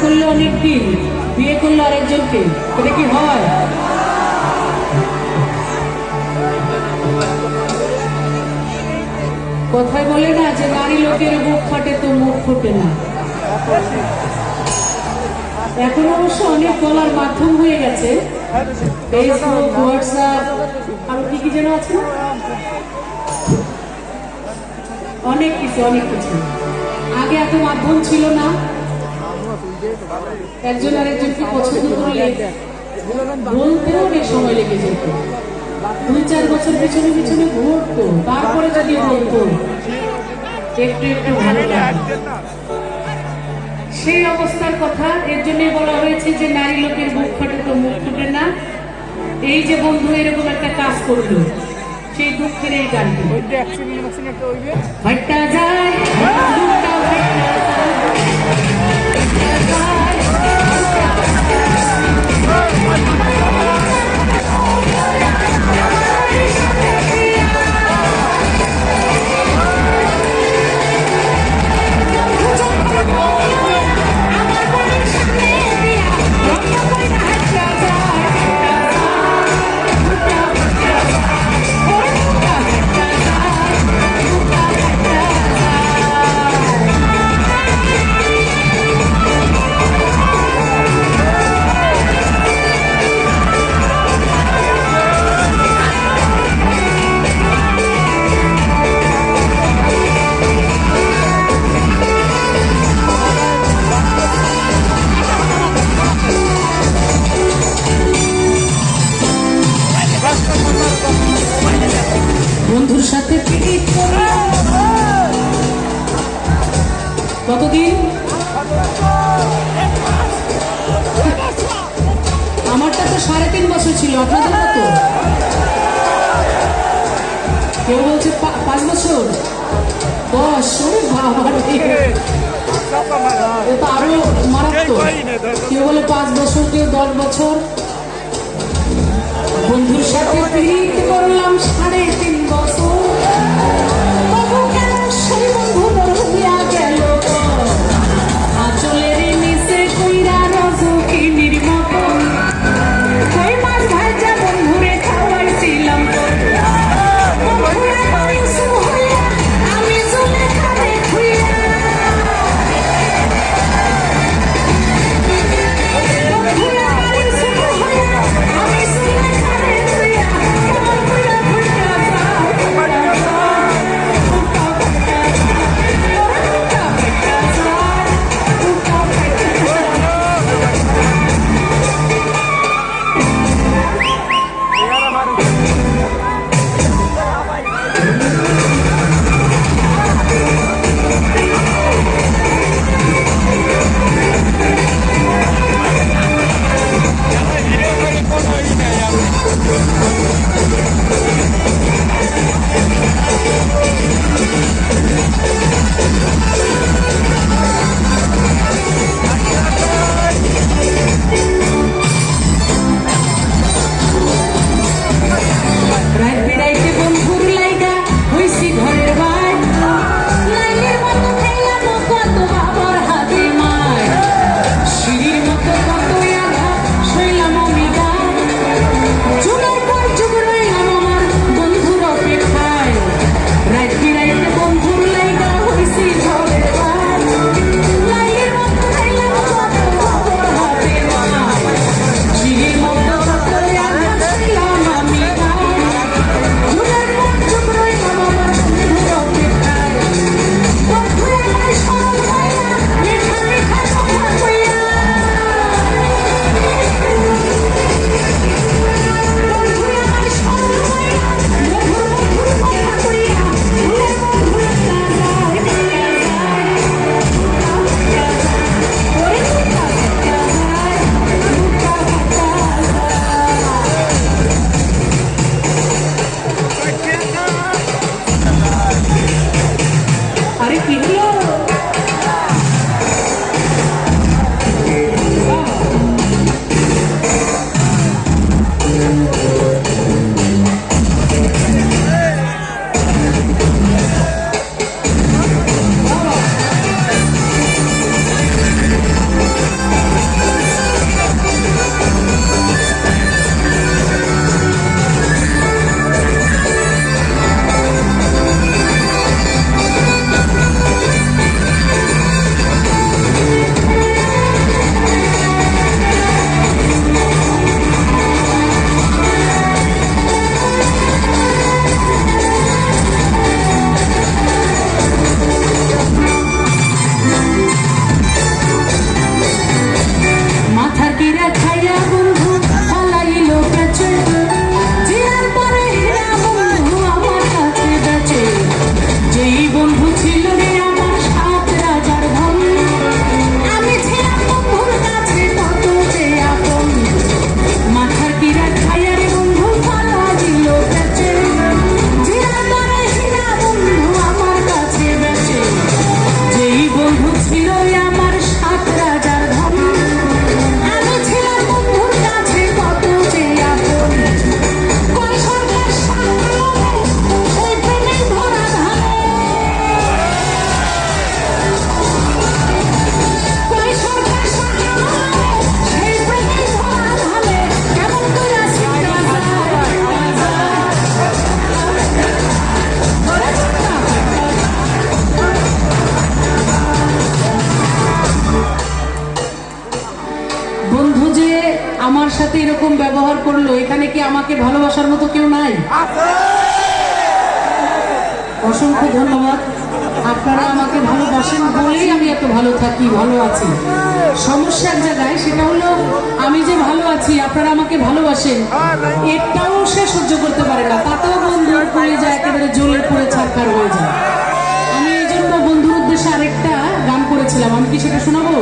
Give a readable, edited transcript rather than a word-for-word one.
করলে অনেক দিন, বিয়ে করলে আরেকজনকে, এটা কি হয়? কথায় বলে না যে নারী লোকের বুক ফাটে তো মুখ ফোটে না। এখন অবশ্য অনেক বলার মাধ্যম হয়ে গেছে, ফেসবুক, হোয়াটসঅ্যাপ, আর কি কি যেন আছে, অনেক কিছু অনেক কিছু। আগে এত মাধ্যম ছিল না, একজন আরেকজনকে পছন্দ করলে বলতেও অনেক সময় লেগে যেত, 2-4 বছর পিছনে পিছনে ঘুরতো, তারপরে যদি বলতো একটু একটু ভালো লাগে। সেই অবস্থার কথা, এর জন্যই বলা হয়েছে যে নারী লোকের বুক ফাটে তো মুখ ফুটে না। এই যে বন্ধু এরকম একটা কাজ করলো, সেই দুঃখের এই গানটি ফাটা যায়, বন্ধুর সাথে কতদিন? আমারটা তো 3.5 বছর ছিল, আপনাদের কত? কেউ বলছে 5 বছর, 10, আরো মারাত্মক। কেউ বলে 5 বছর, কেউ 10 বছর। বন্ধুর সাথে প্রীত করলাম 3.5 বছর, তবু কেন সেই বন্ধু রহিয়া গেল আঁচলের নিচে কইরা রজকিনীর মতন। কই মাছ ভাজা বন্ধুরে খাওয়াইছিলাম, আমি চলে খাবে খুইয়া। আমি আমার সাথে এরকম ব্যবহার করলো, এখানে কি আমাকে ভালোবাসার মতো কেউ নাই? অসংখ্য ধন্যবাদ। আপনারা আমাকে ভালোবাসেন বলেই আমি এত ভালো থাকি, ভালো আছি। সমস্যা এক জায়গায়, সেটা হলো আমি যে ভালো আছি, আপনারা আমাকে ভালোবাসেন, এটাও সে সহ্য করতে পারে না। তাতেও বন্ধুর পড়ে যায়, একেবারে জ্বলে পড়ে ছাড়খাড় হয়ে যায়। আমি এই জন্য বন্ধুর উদ্দেশ্যে আরেকটা গান করেছিলাম, আমি কি সেটা শোনাবো?